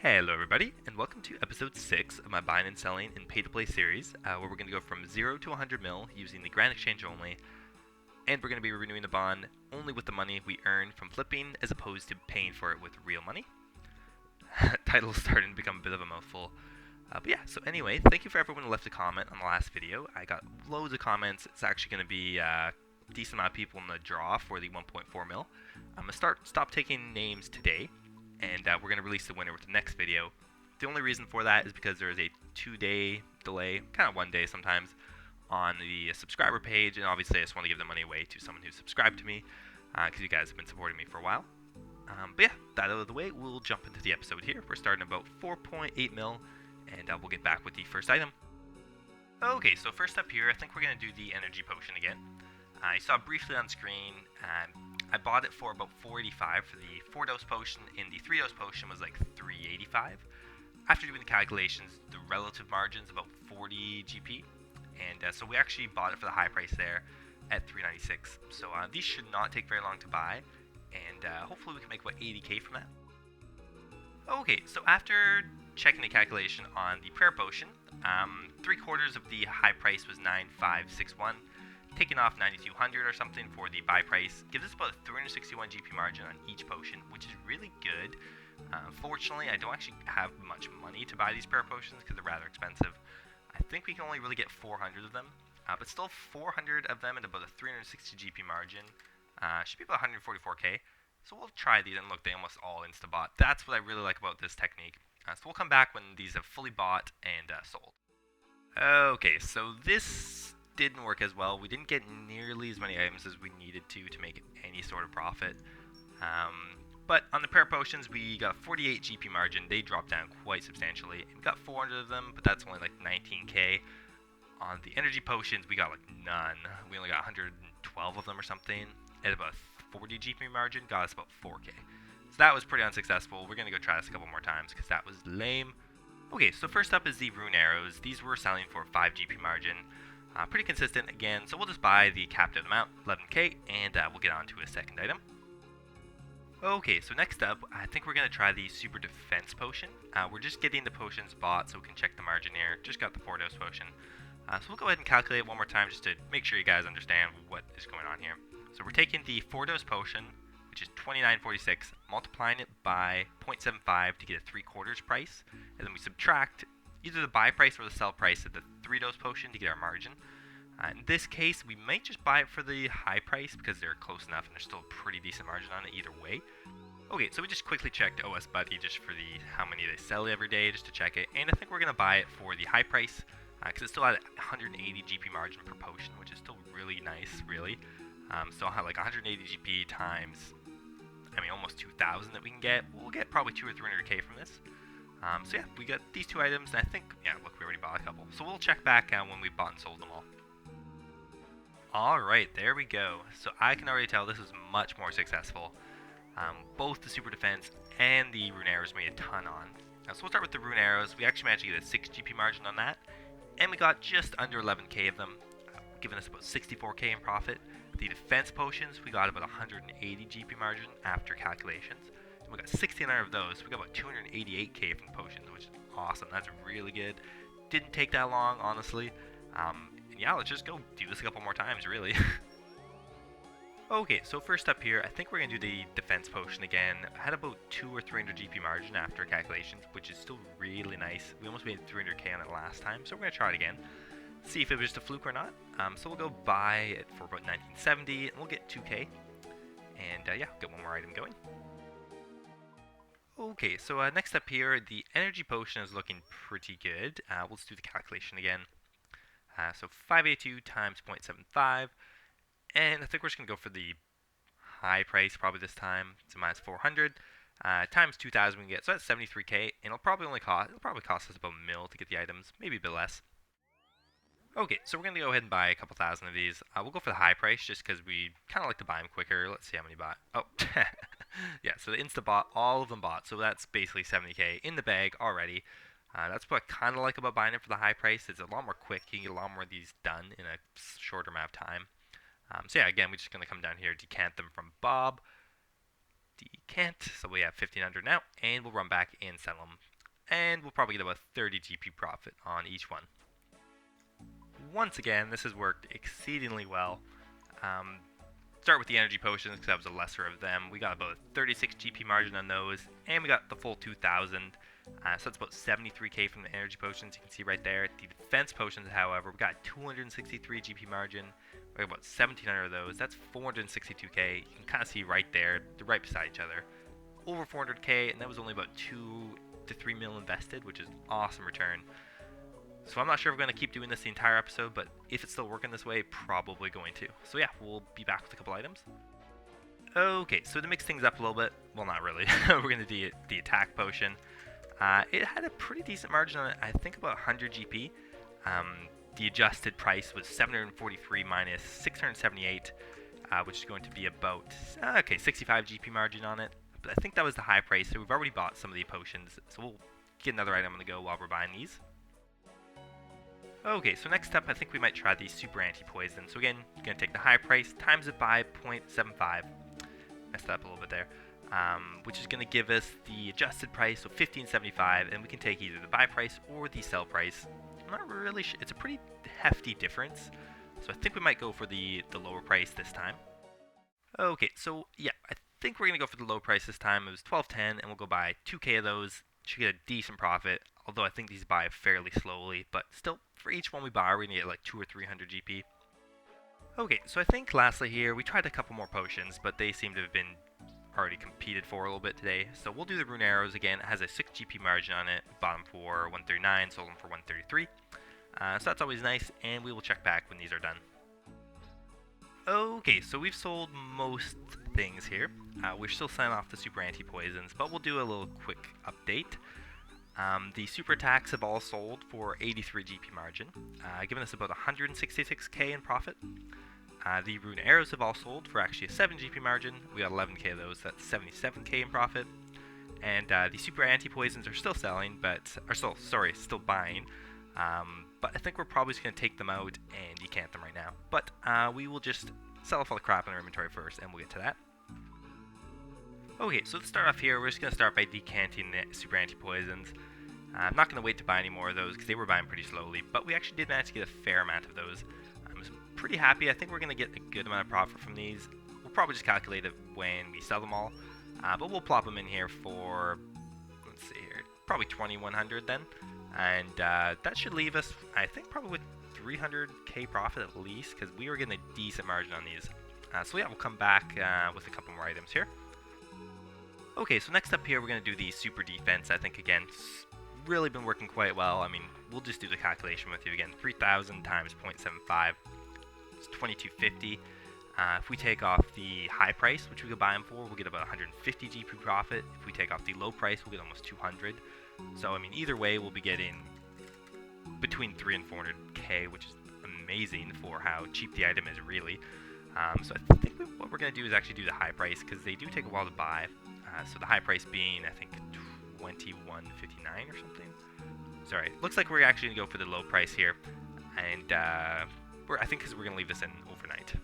Hello everybody, and welcome to episode 6 of my buying and selling in pay-to-play series, where we're going to go from 0 to 100 mil using the Grand Exchange only, and we're going to be renewing the bond only with the money we earn from flipping as opposed to paying for it with real money. Title's starting to become a bit of a mouthful. But yeah, so anyway, thank you for everyone who left a comment on the last video. I got loads of comments. It's actually going to be a decent amount of people in the draw for the 1.4 mil. I'm going to stop taking names today, and we're going to release the winner with the next video. The only reason for that is because there is a 2-day delay, kind of 1 day sometimes, on the subscriber page, and obviously I just want to give the money away to someone who's subscribed to me, because you guys have been supporting me for a while. But yeah, that out of the way, we'll jump into the episode here. We're starting about 4.8 mil, and we'll get back with the first item. Okay, so first up here, I think we're going to do the energy potion again. I saw briefly on screen, I bought it for about 485 for the 4-dose potion, and the 3-dose potion was like 385. After doing the calculations, the relative margin's about 40 GP, and so we actually bought it for the high price there at 396. So these should not take very long to buy, and hopefully we can make about 80k from that. Okay, so after checking the calculation on the prayer potion, 3/4 of the high price was 9561. Taking off 9200 or something for the buy price gives us about a 361 GP margin on each potion, which is really good. Fortunately, I don't actually have much money to buy these prayer potions because they're rather expensive. I think we can only really get 400 of them, but still 400 of them at about a 360 GP margin. Should be about 144k. So we'll try these, and look, they almost all insta-bought. That's what I really like about this technique. So we'll come back when these have fully bought and sold. Okay, so this didn't work as well. We didn't get nearly as many items as we needed to make any sort of profit. But on the prayer potions, we got 48 GP margin. They dropped down quite substantially. We got 400 of them, but that's only like 19k. On the energy potions, we got like none. We only got 112 of them or something. At about 40 GP margin, got us about 4k. So that was pretty unsuccessful. We're going to go try this a couple more times because that was lame. Okay, so first up is the rune arrows. These were selling for 5 GP margin. Pretty consistent again, so we'll just buy the captive amount, 11k, and we'll get on to a second item. Okay, so next up, I think we're going to try the super defense potion. We're just getting the potions bought so we can check the margin here. Just got the 4-dose potion. So we'll go ahead and calculate one more time just to make sure you guys understand what is going on here. So we're taking the 4-dose potion, which is 2946, multiplying it by 0.75 to get a 3/4 price, and then we subtract either the buy price or the sell price of the 3-dose potion to get our margin. In this case, we might just buy it for the high price because they're close enough and there's still a pretty decent margin on it either way. Okay, so we just quickly checked OS Buddy just for the how many they sell every day just to check it, and I think we're going to buy it for the high price because it's still at 180 GP margin per potion, which is still really nice, really. So I'll have like 180 GP times, almost 2,000 that we can get. We'll get probably 200 or 300k from this. So yeah, we got these 2 items, and I think, yeah, look, we already bought a couple. So we'll check back when we bought and sold them all. Alright, there we go. So I can already tell this was much more successful. Both the super defense and the rune arrows made a ton on. So we'll start with the rune arrows. We actually managed to get a 6 GP margin on that, and we got just under 11k of them, giving us about 64k in profit. The defense potions, we got about 180 GP margin after calculations. We got 1,600 of those. We got about 288k from potions, which is awesome. That's really good. Didn't take that long, honestly. And yeah, let's just go do this a couple more times, really. Okay, so first up here, I think we're going to do the defense potion again. I had about 200 or 300 GP margin after calculations, which is still really nice. We almost made 300k on it last time, so we're going to try it again. See if it was just a fluke or not. So we'll go buy it for about 1970, and we'll get 2k. And yeah, get one more item going. Okay, so next up here, the energy potion is looking pretty good. We'll just do the calculation again. So 582 times 0.75, and I think we're just going to go for the high price probably this time. So minus 400 times 2,000 we can get, so that's 73k, and it'll probably cost us about a mil to get the items, maybe a bit less. Okay, so we're going to go ahead and buy a couple thousand of these. We'll go for the high price just because we kind of like to buy them quicker. Let's see how many bought. Oh, yeah, so the insta-bought, all of them bought. So that's basically 70k in the bag already. That's what I kind of like about buying it for the high price. It's a lot more quick. You can get a lot more of these done in a shorter amount of time. So yeah, again, we're just going to come down here, decant them from Bob. Decant. So we have 1,500 now, and we'll run back and sell them. and we'll probably get about 30 GP profit on each one. Once again, this has worked exceedingly well. Start with the energy potions because that was the lesser of them. We got about 36 GP margin on those, and we got the full 2,000. So that's about 73k from the energy potions. You can see right there. The defense potions, however, we got 263 GP margin. We got about 1,700 of those. That's 462k. You can kind of see right there, they're right beside each other. Over 400k, and that was only about 2 to 3 mil invested, which is an awesome return. So I'm not sure if we're going to keep doing this the entire episode, but if it's still working this way, probably going to. So yeah, we'll be back with a couple items. Okay, so to mix things up a little bit, well, not really. We're going to do the attack potion. It had a pretty decent margin on it, I think about 100 GP. The adjusted price was 743 minus 678, which is going to be about, 65 GP margin on it. But I think that was the high price, so we've already bought some of the potions, so we'll get another item on the go while we're buying these. Okay, so next up, I think we might try the super anti-poison. So again, you're going to take the high price, times it by 0.75. Messed up a little bit there. Which is going to give us the adjusted price, so 15.75, and we can take either the buy price or the sell price. I'm not really sure. It's a pretty hefty difference, so I think we might go for the lower price this time. Okay, so yeah, I think we're going to go for the low price this time. It was 12.10, and we'll go buy 2k of those. Should get a decent profit, although I think these buy fairly slowly, but still, for each one we buy, we're going to get like 200 or 300 GP. Okay, so I think lastly here, we tried a couple more potions, but they seem to have been already competed for a little bit today. So we'll do the rune arrows again. It has a 6 GP margin on it, bought them for 139, sold them for 133. So that's always nice, and we will check back when these are done. Okay, so we've sold most things here. We're still selling off the super anti-poisons, but we'll do a little quick update. The super attacks have all sold for 83 GP margin, giving us about 166k in profit. The rune arrows have all sold for actually a 7 GP margin. We got 11k of those, that's 77k in profit. And the super anti-poisons are still selling, still buying. But I think we're probably just going to take them out and decant them right now. But we will just sell off all the crap in our inventory first, and we'll get to that. Okay, so to start off here, we're just going to start by decanting the super anti-poisons. I'm not going to wait to buy any more of those because they were buying pretty slowly, but we actually did manage to get a fair amount of those. I'm pretty happy. I think we're going to get a good amount of profit from these. We'll probably just calculate it when we sell them all, but we'll plop them in here for, let's see here, probably 2,100 then. And that should leave us, I think, probably with 300k profit at least, because we were getting a decent margin on these. So yeah, we'll come back with a couple more items here. Okay, so next up here, we're going to do the super defense. I think, again, it's really been working quite well. I mean, we'll just do the calculation with you again. 3,000 times 0.75 is 2,250. If we take off the high price, which we could buy them for, we'll get about 150 GP profit. If we take off the low price, we'll get almost 200. So, I mean, either way, we'll be getting between 3 and 400k, which is amazing for how cheap the item is, really. So I think what we're going to do is actually do the high price, because they do take a while to buy. So the high price being, I think, 21.59 or something. Sorry, looks like we're actually going to go for the low price here. And I think because we're going to leave this in overnight.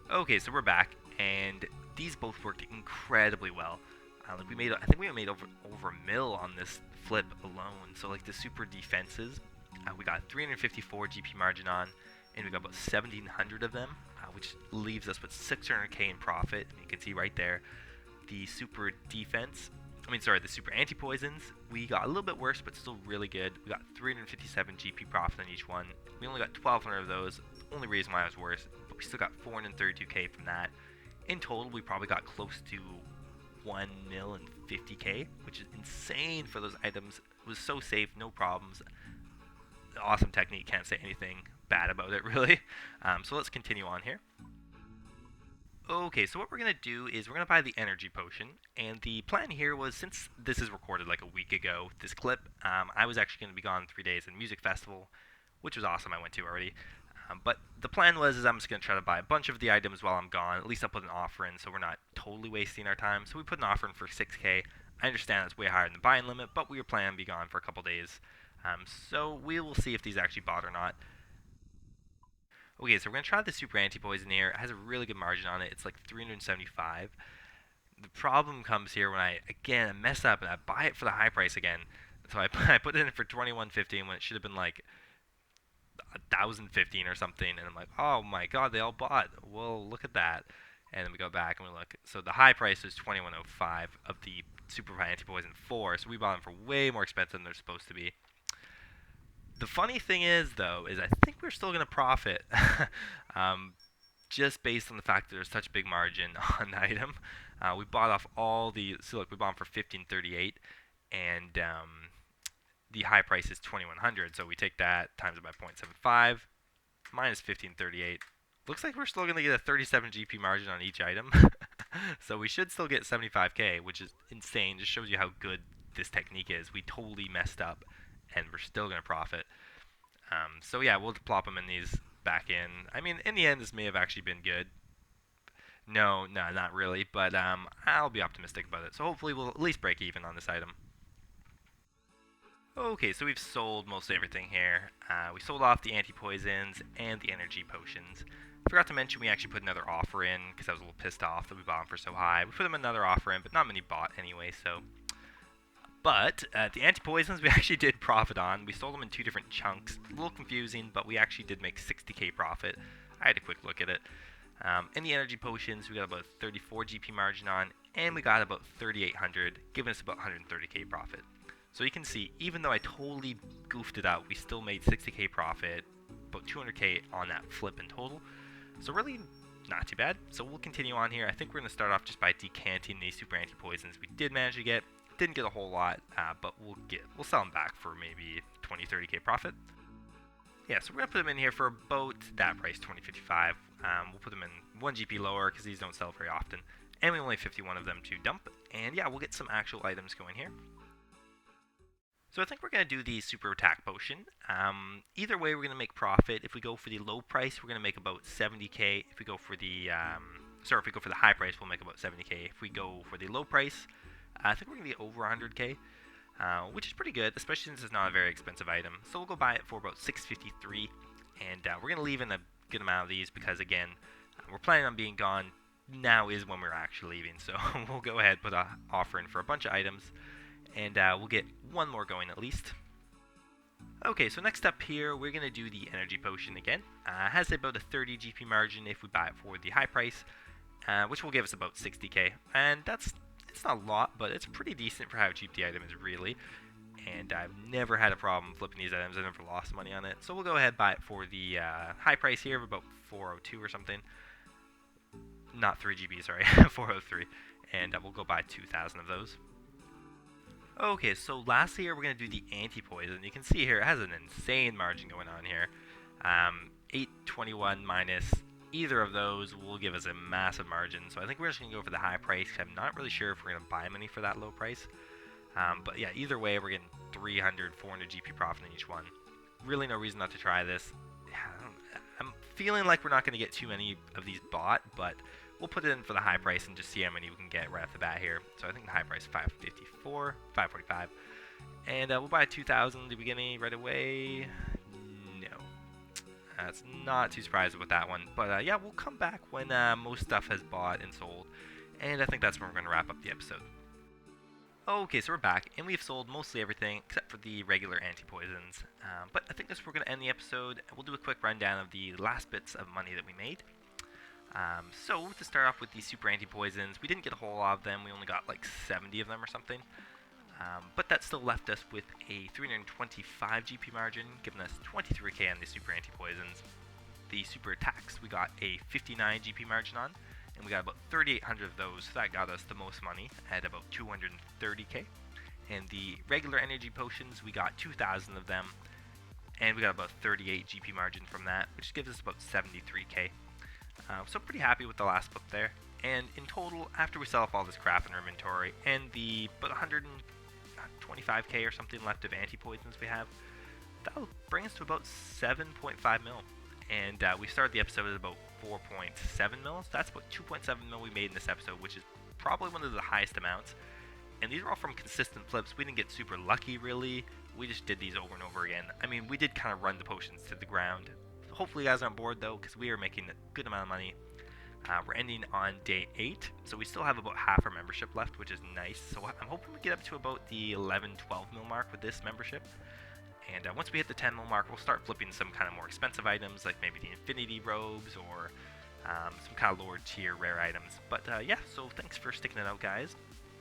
Okay, so we're back, and these both worked incredibly well. I think we made over a mil on this flip alone. So like the super defenses, we got 354 GP margin on, and we got about 1,700 of them, which leaves us with 600k in profit. And you can see right there, the super anti-poisons, we got a little bit worse, but still really good. We got 357 GP profit on each one. We only got 1,200 of those. The only reason why it was worse, but we still got 432k from that. In total, we probably got close to 1 mil and 50k, which is insane for those items. It was so safe, no problems. Awesome technique, can't say anything bad about it, really. So let's continue on here. Okay, so what we're going to do is we're going to buy the energy potion, and the plan here was, since this is recorded like a week ago, this clip, I was actually going to be gone 3 days at a music festival, which was awesome. I went to already. But the plan was I'm just going to try to buy a bunch of the items while I'm gone. At least I'll put an offer in so we're not totally wasting our time. So we put an offer in for 6k. I understand that's way higher than the buying limit, but we were planning to be gone for a couple days. So we will see if these actually bought or not. Okay, so we're going to try the super anti-poison here. It has a really good margin on it. It's like 375. The problem comes here when I mess up and I buy it for the high price again. So I I put it in for 21.15 when it should have been like 1,015 or something, and I'm like, oh my god, they all bought. Well, look at that. And then we go back and we look. So the high price is 21.05 of the Super Anti-Poison 4, so we bought them for way more expensive than they're supposed to be. The funny thing is, though, is I think we're still going to profit, just based on the fact that there's such a big margin on the item. We bought off all the, so look, we bought them for 15.38, and the high price is 2100, so we take that, times it by 0.75, minus 15.38. Looks like we're still going to get a 37 GP margin on each item. So we should still get 75k, which is insane. Just shows you how good this technique is. We totally messed up, and we're still going to profit. So yeah, we'll plop them in these back in. I mean, in the end, this may have actually been good. No, not really, but I'll be optimistic about it. So hopefully we'll at least break even on this item. Okay, so we've sold mostly everything here. We sold off the anti-poisons and the energy potions. Forgot to mention we actually put another offer in because I was a little pissed off that we bought them for so high. We put them another offer in, but not many bought anyway, so. But the anti-poisons we actually did profit on. We sold them in 2 different chunks. A little confusing, but we actually did make 60k profit. I had a quick look at it. In the energy potions, we got about 34 GP margin on, and we got about 3,800, giving us about 130k profit. So you can see, even though I totally goofed it out, we still made 60k profit, about 200k on that flip in total. So really, not too bad. So we'll continue on here. I think we're going to start off just by decanting these super anti-poisons we did manage to get. Didn't get a whole lot, but we'll sell them back for maybe 20-30k profit. Yeah, so we're going to put them in here for about that price, 20.55. We'll put them in 1 GP lower because these don't sell very often. And we only have 51 of them to dump. And yeah, we'll get some actual items going here. So I think we're going to do the super attack potion. Either way, we're going to make profit. If we go for the low price, we're going to make about 70k. If we go for the if we go for the high price, we'll make about 70k. If we go for the low price, I think we're going to get over 100k, which is pretty good, especially since it's not a very expensive item. So we'll go buy it for about 653, and we're going to leave in a good amount of these because, again, we're planning on being gone. Now is when we're actually leaving, so we'll go ahead and put an offer in for a bunch of items. And we'll get one more going at least. Okay, so next up here, we're going to do the energy potion again. It has about a 30 GP margin if we buy it for the high price, which will give us about 60k. And it's not a lot, but it's pretty decent for how cheap the item is, really. And I've never had a problem flipping these items. I've never lost money on it. So we'll go ahead and buy it for the high price here of about 402 or something. Not 3 GB, sorry, 403. And we'll go buy 2,000 of those. Okay, so lastly here we're going to do the anti-poison. You can see here it has an insane margin going on here. 821 minus either of those will give us a massive margin. So I think we're just going to go for the high price. I'm not really sure if we're going to buy many for that low price. But yeah, either way we're getting 300, 400 GP profit in each one. Really no reason not to try this. I'm feeling like we're not going to get too many of these bought, but we'll put it in for the high price and just see how many we can get right off the bat here. So I think the high price is 554, 545. And we'll buy 2,000 at the beginning right away. No. That's not too surprised with that one. But yeah, we'll come back when most stuff has bought and sold. And I think that's when we're going to wrap up the episode. Okay, so we're back, and we've sold mostly everything except for the regular anti-poisons. But I think that's where we're going to end the episode. We'll do a quick rundown of the last bits of money that we made. So to start off with the super anti-poisons, we didn't get a whole lot of them. We only got like 70 of them or something. But that still left us with a 325 GP margin, giving us 23k on the super anti-poisons. The super attacks, we got a 59 GP margin on, and we got about 3,800 of those, so that got us the most money at about 230k. And the regular energy potions, we got 2,000 of them, and we got about 38 GP margin from that, which gives us about 73k. So pretty happy with the last flip there. And in total, after we sell off all this crap in our inventory and the about 125k or something left of anti-poisons we have, that'll bring us to about 7.5 mil. And we started the episode at about 4.7 mil. So that's about 2.7 mil we made in this episode, which is probably one of the highest amounts. And these are all from consistent flips. We didn't get super lucky, really. We just did these over and over again. I mean, we did kind of run the potions to the ground. Hopefully you guys are on board, though, because we are making a good amount of money. We're ending on day 8, so we still have about half our membership left, which is nice. So I'm hoping we get up to about the 11-12 mil mark with this membership. And once we hit the 10 mil mark, we'll start flipping some kind of more expensive items, like maybe the Infinity Robes or some kind of lower tier rare items. But yeah, so thanks for sticking it out, guys.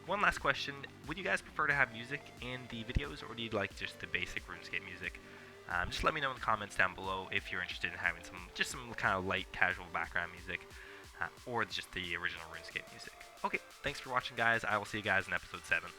One last question: would you guys prefer to have music in the videos, or do you like just the basic RuneScape music? Just let me know in the comments down below if you're interested in having some kind of light, casual background music, or just the original RuneScape music. Okay, thanks for watching, guys. I will see you guys in episode 7.